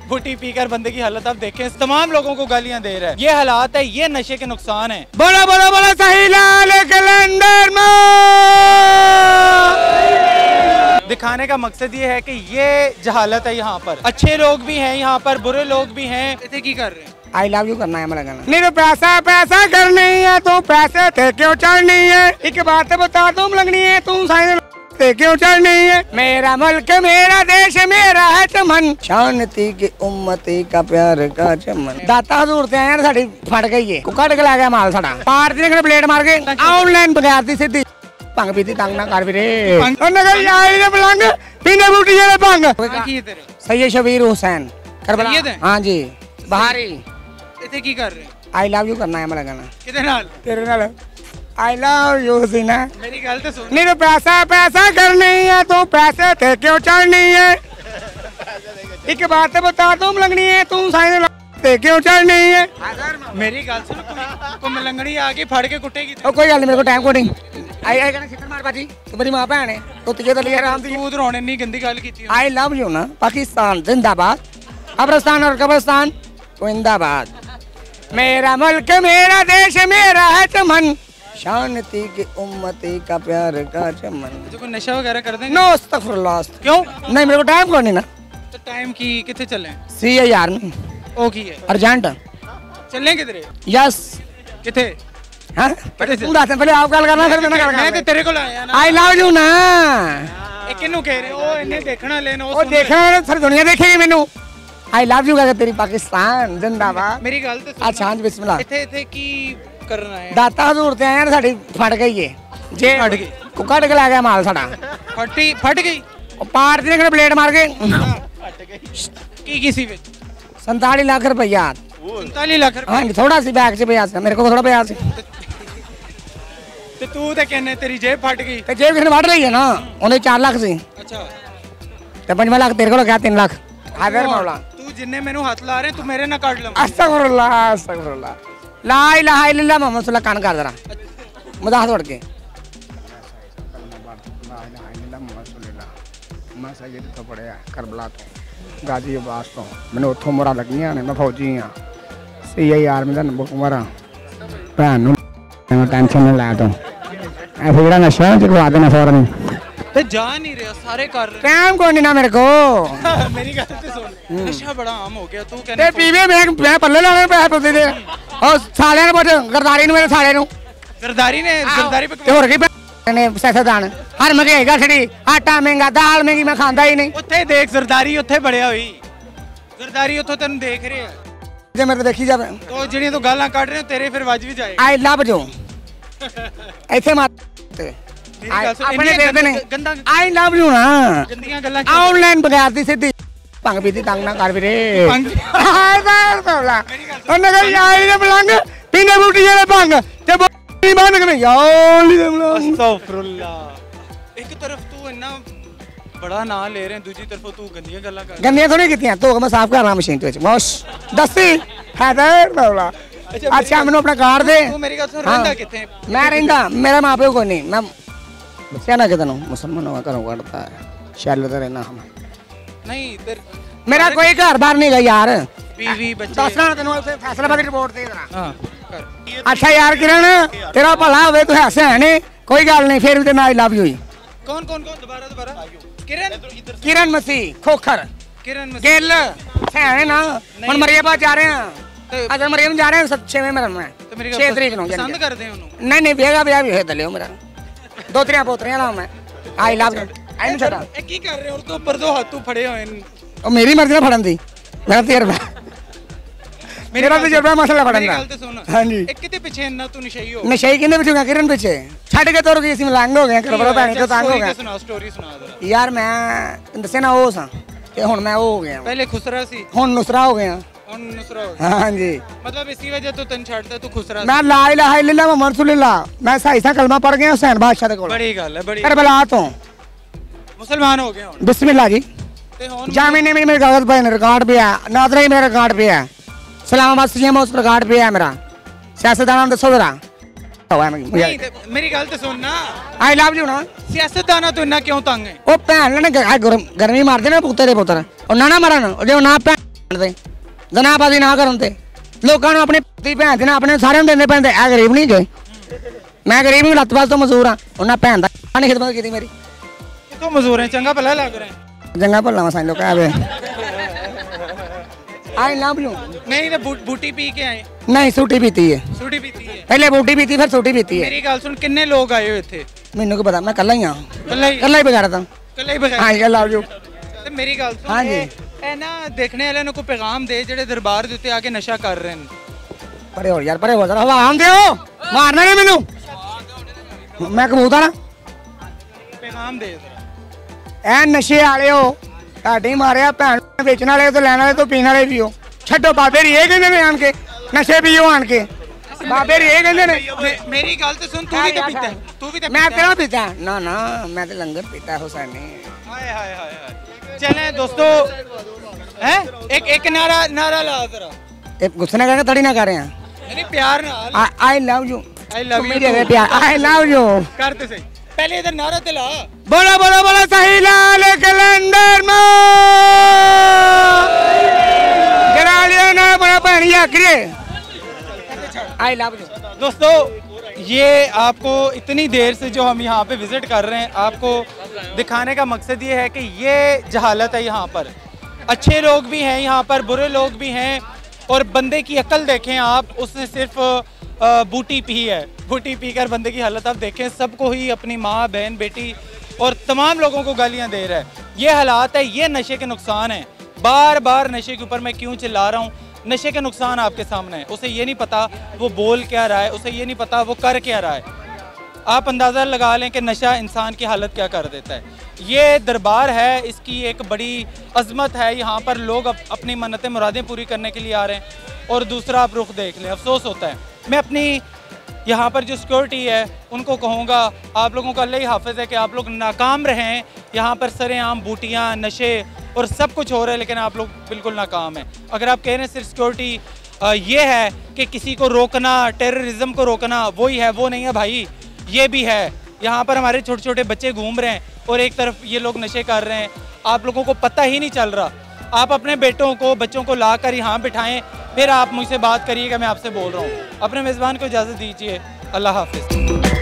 फुटी पीकर बंदे की हालत आप देखें, तमाम लोगों को गालियां दे रहा है। ये हालात है, ये नशे के नुकसान है। बोला बोला बोला सही लाल कैलेंडर में। दिखाने का मकसद ये है कि ये जहालत है। यहाँ पर अच्छे लोग भी हैं, यहाँ पर बुरे लोग भी हैं। इतने की कर रहे हैं आई लव यू करना है मेरा गाना। नहीं तो पैसा पैसा करनी है तो पैसे थे क्यों चढ़नी है। एक बात बता तुम लगनी है तुम साइन क्यों चढ़नी है। मेरा मुल्क मेरा देश मेरा है चमन, शांति की उम्मती का प्यार का चमन। दाता हजूर ते यार साडी फट गई है, कट के ला गया माल साडा। पार्टी ने प्लेट मार के ऑनलाइन बगैर दी सीधी भंग पीती तंग ना कर वीरे। नगर आई ने पलंग पीने बूटी जेले भंग। सैयद शबीर हुसैन करबला। हां जी बाहरी इतने की कर रहे हैं। आई लव यू करना है मेरा गाना। किदे नाल? तेरे नाल। आई लव यू सीना। मेरी गल तो सुन। नहीं तो पैसा पैसा करनी है तो पैसे थे क्यों चढ़नी है। एक बात बता तुम लगनी है तुम साइन थे क्यों चढ़नी है। मेरी गल सुन, कोई मलंगड़ी आके फड़ के कुटेगी। कोई गल नहीं, मेरे को टाइम को नहीं। आई आई कहना सिक्कर मार बाजी तू मेरी मां भैन है तो तुझे तो लिया आराम दी। तू उधर होने नहीं गंदी गल की। आई लव यू ना। पाकिस्तान जिंदाबाद, कब्रिस्तान और कब्रिस्तान जिंदाबाद। मेरा मुल्क मेरा देश मेरा है चमन, शांति की उम्मती का प्यार का चमन। जो कोई नशा वगैरह कर देंगे? नो अस्तगफुरुल्लाह। क्यों नहीं मेरे को टाइम को नहीं ना। तो टाइम की कितने चले? सी है यार में ओ की है अर्जेंट चलें किधर? यस किथे? हां तू दास पहले आप गल करना फिर मैं मैं तो तेरे को लाया ना। आई लव यू ना। ए किनु कह रहे ओ इन्हें देखना लेना ओ देखना सारी दुनिया देखेगी मेनू। आई लव यू कहकर तेरी पाकिस्तान जिंदाबाद। मेरी गल तो सुन। अच्छा हां बिस्मिल्लाह। इथे इथे की करना है? दाता हजूर ते यार साडी फट गई है जे फट गई कट के ला गया माल साडा। फट गई पार्टी ने प्लेट मार के फट गई की किसी विच 47 लाख रुपया। 47 लाख रुपया? हां थोड़ा सी बैग से पिया मेरे को थोड़ा पिया सी। ते तू ते कहने तेरी जेब फट गई? ते जेब किसने फाड़ रही है ना, उन्हें 4 लाख सी। अच्छा ते 5 लाख तेरे को क्या 3 लाख। हाजिर मौला तू जिन्ने मेनू हाथ ला रहे तू मेरे ना काट ला। अस्तगफुरुल्लाह अस्तगफुरुल्लाह ला इलाहा इल्लल्लाह मोहम्मद सल्लल्लाहु कान कर जरा मदाह तोड़ के। मैं सैयद तो पढ़िया करबला तो गाजी अब्बास तो मैंने उथों मोरा लगियां ने मैं फौजी हां सी आर्मी दा नंबर कुमार भैन नु टेंशन ना लै तू ऐसे जेड़ा नशा चकवा देना फौरन। ते जा नहीं रहा सारे कर रहे। टाइम कोई नहीं ना मेरे को। मेरी गल तो सुन, नशा बड़ा आम हो गया। तू कहने ते पीवे मैं पल्ले लाने पैसे पुੱਤੇ दे और साले ने पुੱਛ गरदारी नु मेरे साले नु गरदारी ने गरदारी पे ते होर की ने सियासतदान हर महंगाई घटड़ी आटा महंगा दाल महंगी मैं खांदा ही नहीं। उत्थे देख जरदारी उत्थे बड़िया हुई गरदारी उत्थे तेन देख रहे हैं जे मेरे देखी जावे तो ਜਿਹੜੀਆਂ ਤੂੰ ਗਾਲਾਂ ਕੱਢ ਰਹੇ तेरे फिर वज भी जाए। आई लव यू ਇੱਥੇ ਮਤ अपने देखते नहीं गंदा आई लव यू ना गंदियां गल्लां ऑनलाइन बगैर दी सीधी भंग पीती तंग ना कर वीरे। हाय बार बोला ओ नगर आई ने पलंग पीने बूटी जेले भंग ते बोली बंद कर यार अस्तगफुरुल्लाह। एक तरफ तू इतना बड़ा ना ले रहे हैं, दूसरी तरफ तू गंदियां गल्लां कर। गंदियां थोड़ी कीतियां तो मैं साफ कर रहा मशीन ते बस दसी हैदर बोला। अच्छा मैनू अपना कार्ड दे। तू मेरी गल सुन रहंदा किथे? मैं रहंदा मेरा मां प्यो कोई नहीं मैं बच्चा ना कितनों मुसलमान होगा घरों कटता है शैल तो रहना हम नहीं तेरे मेरा कोई घर बार नहीं गया यार। बीवी बच्चे दसना तेनों फैसलाबाद रिपोर्ट दे देना। हां कर। अच्छा यार किरण तेरा भला होवे तू ऐसे है नहीं कोई गल नहीं फिर भी आई लव यू ही। कौन कौन कौन दोबारा किरण किरण मसीह खोखर किरण गिल है ना हम मरियम जा रहे हैं। अगर मरियम जा रहे हैं 6वें में 6 तरीक ਨੂੰ पसंद करते हैं ਉਹਨੂੰ? नहीं नहीं बेगा ब्याह भी है दलियो मेरा 2-3 पोतरियां ला मैं आई लव यू आई नहीं छड़ा। ए की कर रहे हो? तो ऊपर दो हाथ तू फड़े हुए हैं। ओ मेरी मर्जी ना फड़न दी मेरा तजर्बा मेरा तजर्बा मसला फड़न दा। हां जी एक किते पीछे इतना तू नशई हो? नशई किने पीछे किरण पीछे छड़ के तुर गई सी मलंग हो गए करबला भैन तो तंग हो गया। सुना स्टोरी सुना जरा यार मैं दसे ना ओ सा ते हुन मैं ओ हो गया। पहले खुसरा सी हुन नुसरा हो गया। हुन नुसरा हो गया। हां जी मतलब इसी वजह तो तन छाड़ता तू खुसरा। मैं ला इलाहा इल्लल्लाह मुहम्मद रसूलुल्लाह मैं सही सा कलमा पढ़ गया हुसैन बादशाह दे कोल। बड़ी गल है बड़ी करबला तो मुसलमान हो गए हुन। बिस्मिल्लाह जी ते हुन जामिन में मेरे कागज पे रिकॉर्ड पे है नादरा ही मेरा रिकॉर्ड पे है सलामाबाद सीएम उस रिकॉर्ड पे है मेरा सियासतदान दसो जरा। नहीं मेरी गल तो सुन ना आई लव यू ना सियासतदाना तो इतना क्यों तंग है? ओ भैन ने गर्मी मार देना पुत्तर दे पुत्तर ओ ना ना मरन ओ जो ना भैन जनाबाजी ना करन ते लोगों अपनी धी भैन दी ना अपने सारे देने पैंदे। ऐ गरीब नहीं गए, मैं गरीब नहीं, लत्त तो मजदूर हाँ। उन्हें भैन का नहीं खिदमत की मेरी। कितों मजदूर है? चंगा भला लग रहे हैं। चंगा भला समझ लो क्या आई लव यू। नहीं तो बूटी पी के आए? नहीं, सूटी पीती है। सूटी पीती है, पहले बूटी पीती फिर सूटी पीती है। मेरी गल सुन, कितने लोग आए हुए थे? मैनू को पता, मैं कल्ला ही हाँ। कल्ला ही बगैर था। कल्ला ही बगैर? हाँ, आई लव यू। ते मेरी गल सुन, हाँ जी, ए ना देखने वाले को पैगाम दे जेड़े दरबार दे उत्ते आके नशा कर रहे हैं। परे हो यार, परे हो जरा, हवा आन दियो, मारना नहीं मैनू, मैं कबूतर ना। पैगाम दे ऐ नशे वाले हो, ਤੁਹਾਡੀ ਮਾਰਿਆ ਭੈਣ ਵੇਚਣ ਵਾਲੇ ਤੋਂ ਲੈਣ ਵਾਲੇ ਤੋਂ ਪੀਣ ਵਾਲੇ ਵੀ ਹੋ। ਛੱਡੋ ਬਾਬੇ ਰੀ ਇਹ ਕਹਿੰਦੇ ਨੇ ਆਣ ਕੇ ਨਸ਼ੇ ਪੀਓ ਆਣ ਕੇ, ਬਾਬੇ ਰੀ ਇਹ ਕਹਿੰਦੇ ਨੇ। ਮੇਰੀ ਗੱਲ ਤੇ ਸੁਣ, ਤੂੰ ਵੀ ਤਾਂ ਪੀਤਾ, ਤੂੰ ਵੀ ਤਾਂ ਮੈਂ ਤੇਰਾ ਪੀਤਾ ਨਾ ਨਾ, ਮੈਂ ਤੇ ਲੰਗਰ ਪੀਤਾ ਹੁਸੈਨੀ। हाय हाय हाय हाय। चलें दोस्तों, हैं एक नारा ला जरा। एक गुस्से ना करके तड़ी ना कर रहे हैं, नहीं प्यार ना। I love you, I love you मेरे प्यार, आई लव यू करते सही। पहले इधर नारा ते ला। बोलो बोलो बोलो सही लाल कैलेंडर में जरा लियो ना बड़ा बढ़िया करे। I love you. दोस्तों, ये आपको इतनी देर से जो हम यहाँ पे विजिट कर रहे हैं, आपको दिखाने का मकसद ये है कि ये जहालत है यहाँ पर। अच्छे लोग भी हैं यहाँ पर, बुरे लोग भी हैं, और बंदे की अकल देखें आप, उसने सिर्फ बूटी पी है। बूटी पीकर बंदे की हालत आप देखें, सबको ही अपनी माँ बहन बेटी और तमाम लोगों को गालियाँ दे रहा है। ये हालात है, ये नशे के नुकसान हैं। बार बार नशे के ऊपर मैं क्यों चिल्ला रहा हूँ? नशे के नुकसान आपके सामने है। उसे ये नहीं पता वो बोल क्या रहा है, उसे ये नहीं पता वो कर क्या रहा है। आप अंदाज़ा लगा लें कि नशा इंसान की हालत क्या कर देता है। ये दरबार है, इसकी एक बड़ी अजमत है। यहाँ पर लोग अपनी मन्नतें मुरादें पूरी करने के लिए आ रहे हैं। और दूसरा आप रुख देख लें, अफसोस होता है। मैं अपनी यहाँ पर जो सिक्योरिटी है उनको कहूँगा, आप लोगों का अल्लाह ही हाफिज़ है कि आप लोग नाकाम रहें। यहाँ पर सरेआम बूटियाँ, नशे और सब कुछ हो रहा है, लेकिन आप लोग बिल्कुल नाकाम हैं। अगर आप कह रहे हैं सिर्फ सिक्योरिटी ये है कि किसी को रोकना, टेररिज्म को रोकना, वही है, वो नहीं है भाई, ये भी है। यहाँ पर हमारे छोटे छोटे बच्चे घूम रहे हैं और एक तरफ ये लोग नशे कर रहे हैं। आप लोगों को पता ही नहीं चल रहा। आप अपने बेटों को, बच्चों को ला कर यहाँ बिठाएं, फिर आप मुझसे बात करिएगा मैं आपसे बोल रहा हूँ। अपने मेज़बान को इजाज़त दीजिए। अल्लाह हाफ़िज़।